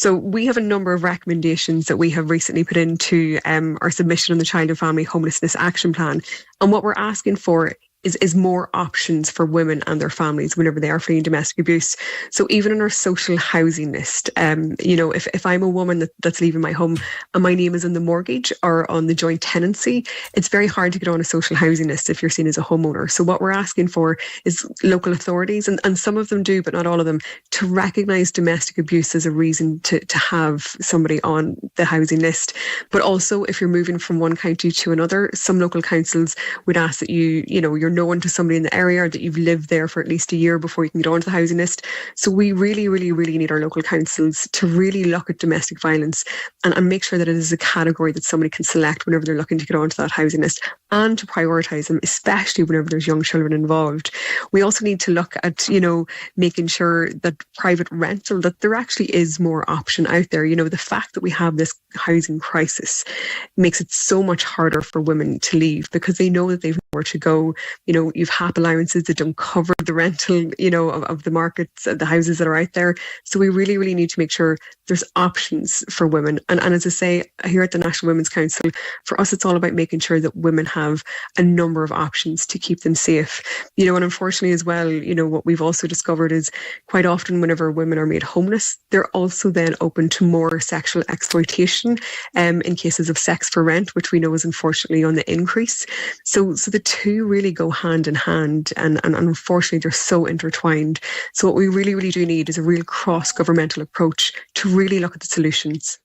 So we have a number of recommendations that we have recently put into our submission on the Child and Family Homelessness Action Plan. And what we're asking for is more options for women and their families whenever they are fleeing domestic abuse. So even on our social housing list, if I'm a woman that's leaving my home and my name is on the mortgage or on the joint tenancy, it's very hard to get on a social housing list if you're seen as a homeowner. So what we're asking for is local authorities, and some of them do, but not all of them, to recognise domestic abuse as a reason to have somebody on the housing list. But also, if you're moving from one county to another, some local councils would ask that you're known to somebody in the area, or that you've lived there for at least a year before you can get onto the housing list. So we really, really, really need our local councils to really look at domestic violence and make sure that it is a category that somebody can select whenever they're looking to get onto that housing list, and to prioritise them, especially whenever there's young children involved. We also need to look at, making sure that private rental, that there actually is more option out there. The fact that we have this housing crisis makes it so much harder for women to leave, because they know that they've nowhere to go. You've HAP allowances that don't cover the rental, of the markets, the houses that are out there. So we really, really need to make sure there's options for women. And as I say, here at the National Women's Council, for us, it's all about making sure that women have a number of options to keep them safe. And unfortunately as well, what we've also discovered is quite often whenever women are made homeless, they're also then open to more sexual exploitation in cases of sex for rent, which we know is unfortunately on the increase. So the two really go hand in hand, and unfortunately they're so intertwined. So what we really, really do need is a real cross-governmental approach to really look at the solutions.